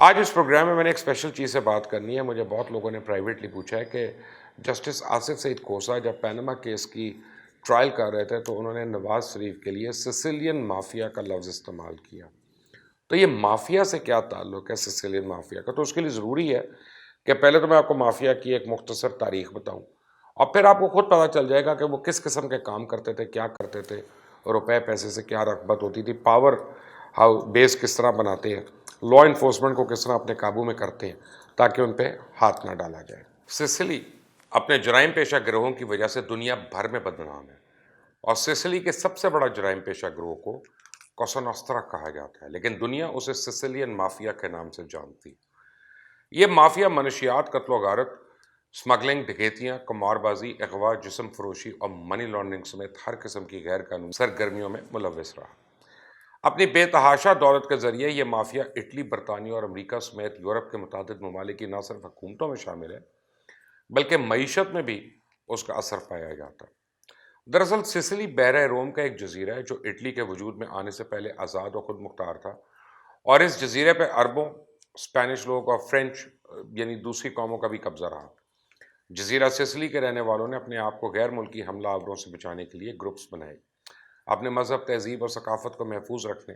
آج اس پروگرام میں نے ایک اسپیشل چیز سے بات کرنی ہے. مجھے بہت لوگوں نے پرائیویٹلی پوچھا ہے کہ جسٹس آصف سعید کھوسہ جب پینما کیس کی ٹرائل کر رہے تھے تو انہوں نے نواز شریف کے لیے سسیلین مافیا کا لفظ استعمال کیا. تو یہ مافیا سے کیا تعلق ہے سسیلین مافیا کا؟ تو اس کے لیے ضروری ہے کہ پہلے تو میں آپ کو مافیا کی ایک مختصر تاریخ بتاؤں اور پھر آپ کو خود پتہ چل جائے گا کہ وہ کس قسم کے کام کرتے تھے، کیا کرتے تھے، روپے پیسے سے کیا رغبت ہوتی تھی، پاور ہاؤ بیس کس طرح بناتے ہیں، لا انفورسمنٹ کو کس طرح اپنے قابو میں کرتے ہیں تاکہ ان پہ ہاتھ نہ ڈالا جائے. سسلی اپنے جرائم پیشہ گروہوں کی وجہ سے دنیا بھر میں بدنام ہے اور سسلی کے سب سے بڑا جرائم پیشہ گروہ کو کوسا نوسٹرا کہا جاتا ہے، لیکن دنیا اسے سسیلین مافیا کے نام سے جانتی. یہ مافیا منشیات، قتل و غارت، سمگلنگ، ڈکیتیاں، قمار بازی، اغوا، جسم فروشی اور منی لانڈرنگ سمیت ہر قسم کی غیر قانونی سرگرمیوں میں ملوث رہا. اپنی بے تحاشا دولت کے ذریعے یہ مافیا اٹلی، برطانیہ اور امریکہ سمیت یورپ کے متعدد ممالک کی نہ صرف حکومتوں میں شامل ہے بلکہ معیشت میں بھی اس کا اثر پایا جاتا ہے. دراصل سسلی بحیرہ روم کا ایک جزیرہ ہے جو اٹلی کے وجود میں آنے سے پہلے آزاد و خود مختار تھا، اور اس جزیرے پہ عربوں، اسپینش لوگ اور فرینچ یعنی دوسری قوموں کا بھی قبضہ رہا. جزیرہ سسلی کے رہنے والوں نے اپنے آپ کو غیر ملکی حملہ آوروں سے بچانے کے لیے گروپس بنائے. اپنے مذہب، تہذیب اور ثقافت کو محفوظ رکھنے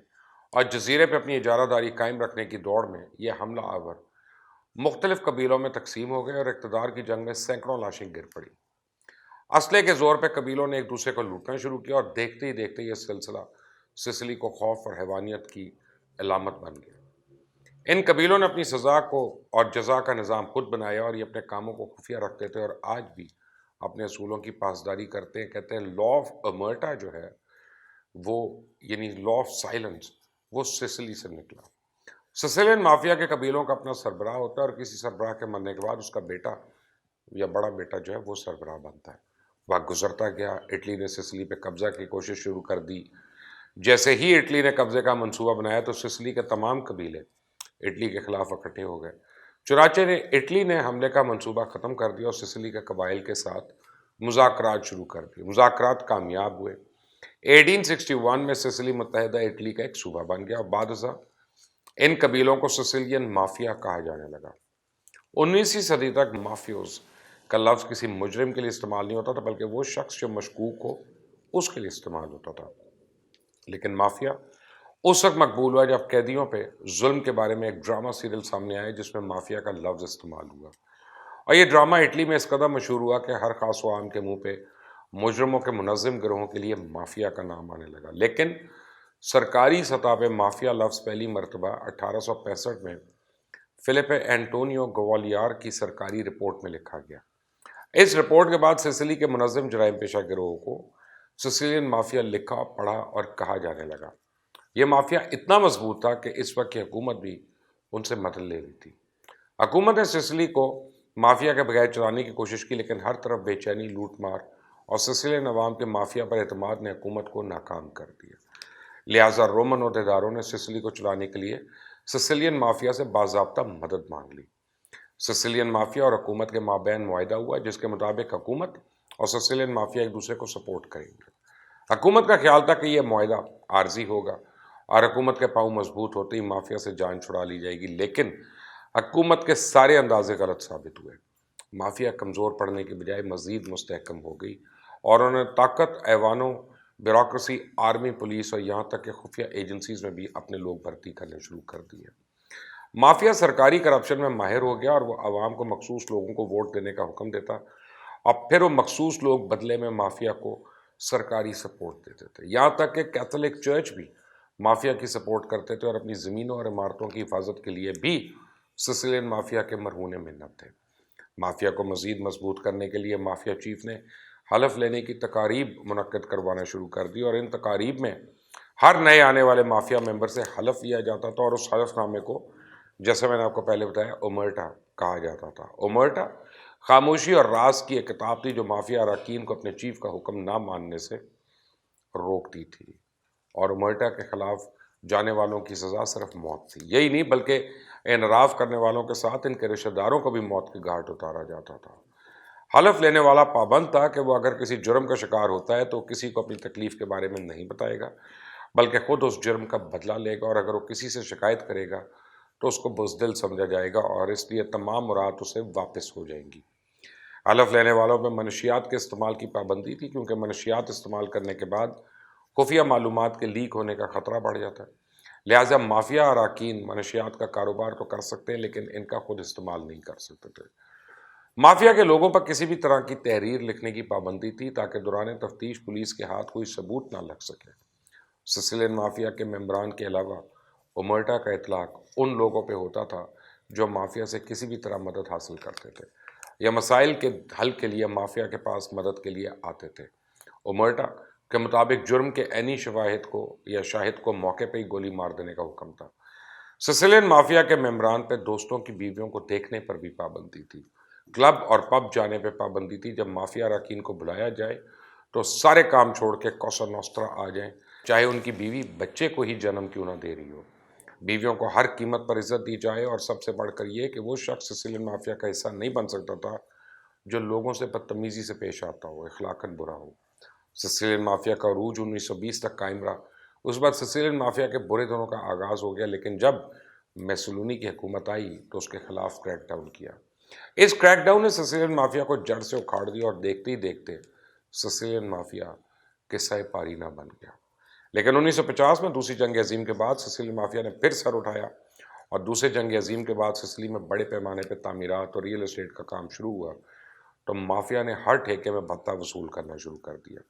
اور جزیرے پہ اپنی اجارہ داری قائم رکھنے کی دوڑ میں یہ حملہ آور مختلف قبیلوں میں تقسیم ہو گئے اور اقتدار کی جنگ میں سینکڑوں لاشیں گر پڑی. اسلحے کے زور پہ قبیلوں نے ایک دوسرے کو لوٹنا شروع کیا اور دیکھتے ہی دیکھتے یہ سلسلہ سسلی کو خوف اور حیوانیت کی علامت بن گیا. ان قبیلوں نے اپنی سزا کو اور جزا کا نظام خود بنایا اور یہ اپنے کاموں کو خفیہ رکھتے تھے اور آج بھی اپنے اصولوں کی پاسداری کرتے ہیں. کہتے ہیں لا آف امرٹا جو ہے وہ یعنی لا آف سائلنس وہ سسلی سے نکلا. سسیلین مافیا کے قبیلوں کا اپنا سربراہ ہوتا ہے اور کسی سربراہ کے مرنے کے بعد اس کا بیٹا یا بڑا بیٹا جو ہے وہ سربراہ بنتا ہے. وقت گزرتا گیا، اٹلی نے سسلی پہ قبضہ کی کوشش شروع کر دی. جیسے ہی اٹلی نے قبضے کا منصوبہ بنایا تو سسلی کے تمام قبیلے اٹلی کے خلاف اکٹھے ہو گئے. چنانچہ اٹلی نے حملے کا منصوبہ ختم کر دیا اور سسلی کے قبائل کے ساتھ مذاکرات شروع کر دیے. مذاکرات کامیاب ہوئے. 1861 میں سسلی متحدہ اٹلی کا ایک صوبہ بن گیا اور بعد ازاں ان قبیلوں کو سسیلین مافیا کہا جانے لگا. 19ویں صدی تک مافیوز کا لفظ کسی مجرم کے لیے استعمال نہیں ہوتا تھا بلکہ وہ شخص جو مشکوک ہو اس کے لیے استعمال ہوتا تھا. لیکن مافیا اس وقت مقبول ہوا جب قیدیوں پہ ظلم کے بارے میں ایک ڈرامہ سیریل سامنے آئے جس میں مافیا کا لفظ استعمال ہوا، اور یہ ڈرامہ اٹلی میں اس قدر مشہور ہوا کہ ہر خاص و عام کے منہ پہ مجرموں کے منظم گروہوں کے لیے مافیا کا نام آنے لگا. لیکن سرکاری سطح پہ مافیا لفظ پہلی مرتبہ 1865 میں فلپ اینٹونیو گوالیار کی سرکاری رپورٹ میں لکھا گیا. اس رپورٹ کے بعد سسلی کے منظم جرائم پیشہ گروہوں کو سسیلین مافیا لکھا، پڑھا اور کہا جانے لگا. یہ مافیا اتنا مضبوط تھا کہ اس وقت کی حکومت بھی ان سے مدد لے رہی تھی. حکومت نے سسلی کو مافیا کے بغیر چلانے کی کوشش کی، لیکن ہر طرف بے چینی، لوٹ مار اور سسیلین عوام کے مافیا پر اعتماد نے حکومت کو ناکام کر دیا. لہٰذا رومن عہدیداروں نے سسلی کو چلانے کے لیے سسیلین مافیا سے باضابطہ مدد مانگ لی. سسیلین مافیا اور حکومت کے مابین معاہدہ ہوا جس کے مطابق حکومت اور سسیلین مافیا ایک دوسرے کو سپورٹ کریں گے. حکومت کا خیال تھا کہ یہ معاہدہ عارضی ہوگا اور حکومت کے پاؤں مضبوط ہوتے ہی مافیا سے جان چھڑا لی جائے گی، لیکن حکومت کے سارے اندازے غلط ثابت ہوئے. مافیا کمزور پڑنے کے بجائے مزید مستحکم ہو گئی اور انہوں نے طاقت، ایوانوں، بیوروکریسی، آرمی، پولیس اور یہاں تک کہ خفیہ ایجنسیز میں بھی اپنے لوگ بھرتی کرنے شروع کر دیے. مافیا سرکاری کرپشن میں ماہر ہو گیا اور وہ عوام کو مخصوص لوگوں کو ووٹ دینے کا حکم دیتا اور پھر وہ مخصوص لوگ بدلے میں مافیا کو سرکاری سپورٹ دیتے تھے. یہاں تک کہ کیتھولک چرچ بھی مافیا کی سپورٹ کرتے تھے اور اپنی زمینوں اور عمارتوں کی حفاظت کے لیے بھی سسیلین مافیا کے مرہون منت تھے. مافیا کو مزید مضبوط کرنے کے لیے مافیا چیف نے حلف لینے کی تقاریب منعقد کروانا شروع کر دی اور ان تقاریب میں ہر نئے آنے والے مافیا ممبر سے حلف لیا جاتا تھا اور اس حلف نامے کو، جیسے میں نے آپ کو پہلے بتایا، اومرٹا کہا جاتا تھا. اومرٹا خاموشی اور راز کی ایک کتاب تھی جو مافیا اراکین کو اپنے چیف کا حکم نہ ماننے سے روکتی تھی، اور اومرٹا کے خلاف جانے والوں کی سزا صرف موت تھی. یہی نہیں بلکہ انحراف کرنے والوں کے ساتھ ان کے رشتہ داروں کو بھی موت کے گھاٹ اتارا جاتا تھا. حلف لینے والا پابند تھا کہ وہ اگر کسی جرم کا شکار ہوتا ہے تو کسی کو اپنی تکلیف کے بارے میں نہیں بتائے گا بلکہ خود اس جرم کا بدلہ لے گا، اور اگر وہ کسی سے شکایت کرے گا تو اس کو بزدل سمجھا جائے گا اور اس لیے تمام مراد اسے واپس ہو جائیں گی۔ حلف لینے والوں میں منشیات کے استعمال کی پابندی تھی، کیونکہ منشیات استعمال کرنے کے بعد خفیہ معلومات کے لیک ہونے کا خطرہ بڑھ جاتا ہے۔ لہٰذا مافیا اراکین منشیات کا کاروبار تو کر سکتے ہیں لیکن ان کا خود استعمال نہیں کر سکتے تھے۔ مافیا کے لوگوں پر کسی بھی طرح کی تحریر لکھنے کی پابندی تھی تاکہ دوران تفتیش پولیس کے ہاتھ کوئی ثبوت نہ لگ سکے۔ سسیلین مافیا کے ممبران کے علاوہ اومرٹا کا اطلاق ان لوگوں پہ ہوتا تھا جو مافیا سے کسی بھی طرح مدد حاصل کرتے تھے یا مسائل کے حل کے لیے مافیا کے پاس مدد کے لیے آتے تھے۔ اومرٹا کے مطابق جرم کے عینی شواہد کو یا شاہد کو موقع پہ ہی گولی مار دینے کا حکم تھا۔ سسیلین مافیا کے ممبران پہ دوستوں کی بیویوں کو دیکھنے پر بھی پابندی تھی۔ کلب اور پب جانے پہ پابندی تھی۔ جب مافیا اراکین کو بلایا جائے تو سارے کام چھوڑ کے کوسا نوسٹرا آ جائیں، چاہے ان کی بیوی بچے کو ہی جنم کیوں نہ دے رہی ہو۔ بیویوں کو ہر قیمت پر عزت دی جائے، اور سب سے بڑھ کر یہ کہ وہ شخص سسیلین مافیا کا حصہ نہیں بن سکتا تھا جو لوگوں سے بدتمیزی سے پیش آتا ہو، اخلاقاً برا ہو۔ سسیلین مافیا کا عروج 1920 تک قائم رہا۔ اس بعد سسیلین مافیا کے برے دنوں کا آغاز ہو گیا، لیکن جب میسولینی کی حکومت آئی تو اس کے خلاف کریک ڈاؤن کیا۔ اس کریک ڈاؤن نے سسیلین مافیا کو جڑ سے اکھاڑ دیا اور دیکھتے ہی دیکھتے سسیلین مافیا قصہ پاری نہ بن گیا۔ لیکن 1950 میں دوسری جنگ عظیم کے بعد سسیلین مافیا نے پھر سر اٹھایا، اور دوسرے جنگ عظیم کے بعد سسیلی میں بڑے پیمانے پہ تعمیرات اور ریئل اسٹیٹ کا کام شروع ہوا تو مافیا نے ہر ٹھیکے میں بھتہ وصول کرنا شروع کر دیا۔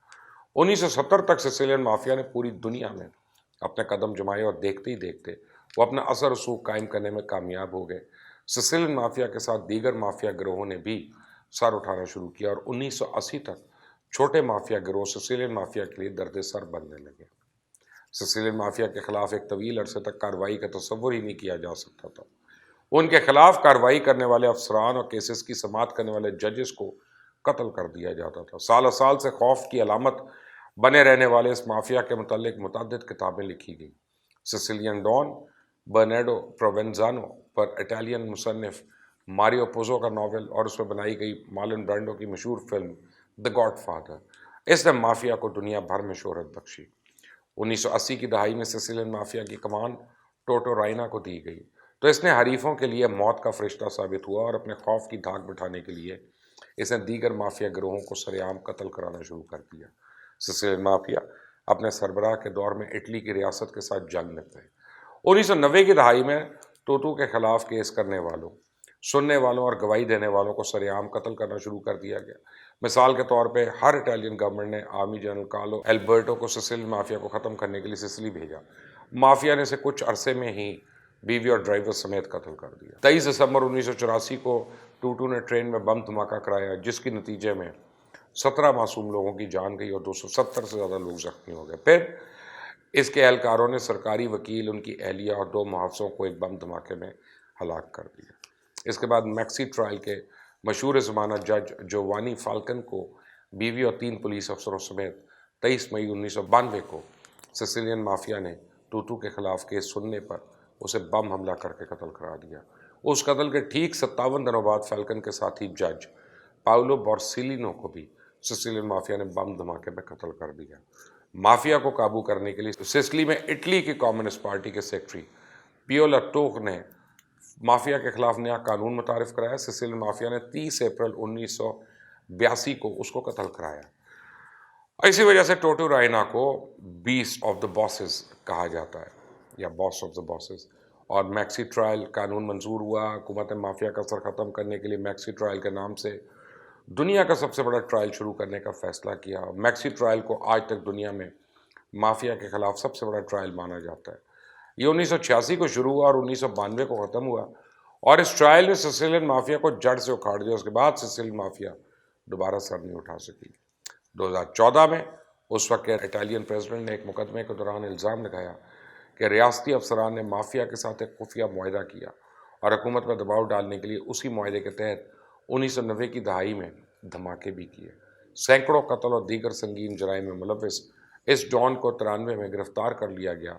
1970 تک سسیلین مافیا نے پوری دنیا میں اپنے قدم جمائے، اور دیکھتے ہی دیکھتے وہ اپنا اثر رسوخ قائم کرنے میں کامیاب ہو گئے۔ سسیلین مافیا کے ساتھ دیگر مافیا گروہوں نے بھی سر اٹھانا شروع کیا، اور 1980 تک چھوٹے مافیا گروہ سسیلین مافیا کے لیے درد سر بننے لگے۔ سسیلین مافیا کے خلاف ایک طویل عرصے تک کارروائی کا تصور ہی نہیں کیا جا سکتا تھا۔ ان کے خلاف کارروائی کرنے والے افسران اور کیسز کی سماعت کرنے والے ججز کو قتل کر دیا جاتا تھا۔ سال سال سے خوف کی علامت بنے رہنے والے اس مافیا کے متعلق متعدد کتابیں لکھی گئیں۔ سسیلین ڈان برنارڈو پروونزانو پر اٹالین مصنف ماریو پوزو کا ناول اور اس میں بنائی گئی مارلن برانڈو کی مشہور فلم دی گاڈ فادر، اس نے مافیا کو دنیا بھر میں شہرت بخشی۔ 1980 کی دہائی میں سسیلین مافیا کی کمان ٹوٹو رائنا کو دی گئی تو اس نے حریفوں کے لیے موت کا فرشتہ ثابت ہوا، اور اپنے خوف کی دھاک بٹھانے کے لیے اس نے دیگر مافیا گروہوں کو سرعام قتل کرانا شروع کر دیا۔ سسیلین مافیا اپنے سربراہ کے دور میں اٹلی کی ریاست کے ساتھ جنگ میں تھے۔ 1990 کی دہائی میں ٹوٹو کے خلاف کیس کرنے والوں، سننے والوں اور گواہی دینے والوں کو سرعام قتل کرنا شروع کر دیا گیا۔ مثال کے طور پہ ہر اٹالین گورنمنٹ نے آرمی جنرل کارلو البرٹو کو سسیلین مافیا کو ختم کرنے کے لیے سسلی بھیجا۔ مافیا نے اسے کچھ عرصے میں ہی بیوی اور ڈرائیور سمیت قتل کر دیا۔ 23 دسمبر 1984 کو ٹوٹو نے ٹرین میں بم دھماکہ کرایا، جس کے نتیجے میں 17 معصوم لوگوں کی جان گئی اور 270 سے زیادہ لوگ زخمی ہو گئے۔ پھر اس کے اہلکاروں نے سرکاری وکیل، ان کی اہلیہ اور 2 محافظوں کو ایک بم دھماکے میں ہلاک کر دیا۔ اس کے بعد میکسی ٹرائل کے مشہور زمانہ جج جووانی فالکن کو بیوی اور 3 پولیس افسروں سمیت 23 مئی 1992 کو سسیلین مافیا نے ٹوٹو کے خلاف کیس سننے پر اسے بم حملہ کر کے قتل کرا دیا۔ اس قتل کے ٹھیک 57 دنوں بعد فالکن کے ساتھی جج پاولو بورسیلینو کو بھی سسیلین مافیا نے بم دھماکے میں قتل کر دیا۔ مافیا کو قابو کرنے کے لیے سسلی میں اٹلی کی کمیونسٹ پارٹی کے سیکرٹری پیو لٹوک نے مافیا کے خلاف نیا قانون متعارف کرایا۔ سسیلین مافیا نے 30 اپریل 1982 کو اس کو قتل کرایا۔ اسی وجہ سے ٹوٹو رائنا کو بیسٹ آف دا باسز کہا جاتا ہے، یا باس آف دا باسز۔ اور میکسی ٹرائل قانون منظور ہوا۔ حکومت نے مافیا کا سر ختم کرنے کے لیے میکسی ٹرائل کے نام سے دنیا کا سب سے بڑا ٹرائل شروع کرنے کا فیصلہ کیا۔ میکسی ٹرائل کو آج تک دنیا میں مافیا کے خلاف سب سے بڑا ٹرائل مانا جاتا ہے۔ یہ 1986 کو شروع ہوا اور 1992 کو ختم ہوا، اور اس ٹرائل نے سسیلین مافیا کو جڑ سے اکھاڑ دیا۔ اس کے بعد سسیلین مافیا دوبارہ سر نہیں اٹھا سکی۔ 2014 میں اس وقت کے اٹالین پریزیڈنٹ نے ایک مقدمے کے دوران الزام لگایا کہ ریاستی افسران نے مافیا کے ساتھ ایک خفیہ معاہدہ کیا اور حکومت پر دباؤ ڈالنے کے لیے اسی معاہدے کے تحت 1990 کی دہائی میں دھماکے بھی کیے۔ سینکڑوں قتل اور دیگر سنگین جرائم میں ملوث اس ڈان کو 93 میں گرفتار کر لیا گیا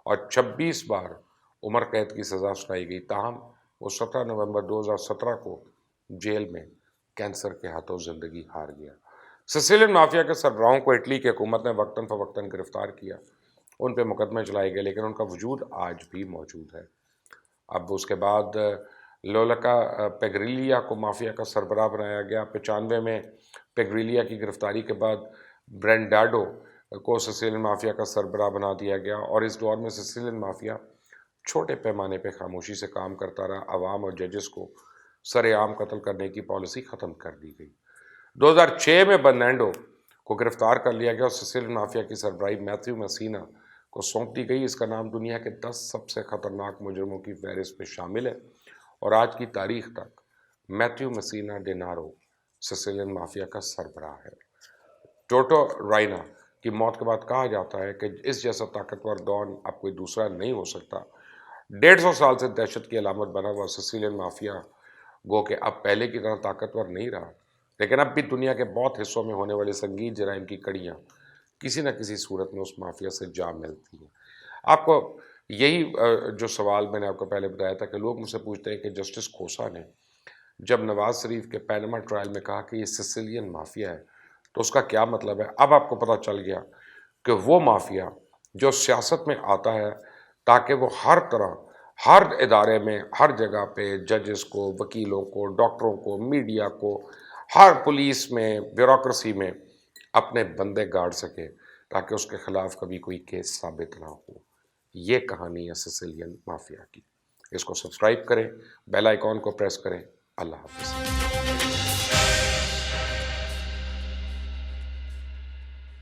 اور 26 بار عمر قید کی سزا سنائی گئی، تاہم وہ 17 نومبر 2017 کو جیل میں کینسر کے ہاتھوں زندگی ہار گیا۔ سسیلین مافیا کے سربراہوں کو اٹلی کی حکومت نے وقتاً فوقتاً گرفتار کیا، ان پہ مقدمے چلائے گئے، لیکن ان کا وجود آج بھی موجود ہے۔ اب اس کے بعد لولکا پیگریلیا کو مافیا کا سربراہ بنایا گیا. 95 میں پیگریلیا کی گرفتاری کے بعد برینڈاڈو کو سسیلین مافیا کا سربراہ بنا دیا گیا، اور اس دور میں سسیلین مافیا چھوٹے پیمانے پہ خاموشی سے کام کرتا رہا. عوام اور ججز کو سر عام قتل کرنے کی پالیسی ختم کر دی گئی. 2006 میں برنینڈو کو گرفتار کر لیا گیا اور سسیلین مافیا کی سربراہی میتھیو میسینا کو سونپ دی گئی. اس کا نام دنیا کے 10 سب سے خطرناک مجرموں کی فہرست میں شامل ہے، اور آج کی تاریخ تک میتھیو میسینا ڈینارو سسیلین مافیا کا سربراہ ہے. ٹوٹو رائنا کی موت کے بعد کہا جاتا ہے کہ اس جیسا طاقتور ڈان اب کوئی دوسرا نہیں ہو سکتا. 150 سال سے دہشت کی علامت بنا ہوا سسیلین مافیا گو کہ اب پہلے کی طرح طاقتور نہیں رہا، لیکن اب بھی دنیا کے بہت حصوں میں ہونے والے سنگین جرائم کی کڑیاں کسی نہ کسی صورت میں اس مافیا سے جا ملتی ہیں. آپ کو یہی جو سوال میں نے آپ کو پہلے بتایا تھا کہ لوگ مجھ سے پوچھتے ہیں کہ جسٹس کھوسا نے جب نواز شریف کے پینما ٹرائل میں کہا کہ یہ سسیلین مافیا ہے تو اس کا کیا مطلب ہے. اب آپ کو پتہ چل گیا کہ وہ مافیا جو سیاست میں آتا ہے تاکہ وہ ہر طرح، ہر ادارے میں، ہر جگہ پہ ججز کو، وکیلوں کو، ڈاکٹروں کو، میڈیا کو، ہر پولیس میں، بیوروکریسی میں اپنے بندے گاڑ سکے تاکہ اس کے خلاف کبھی کوئی کیس ثابت نہ ہو. یہ کہانی ہے سسیلین مافیا کی. اس کو سبسکرائب کریں، بیل آئیکن کو پریس کریں. اللہ حافظ.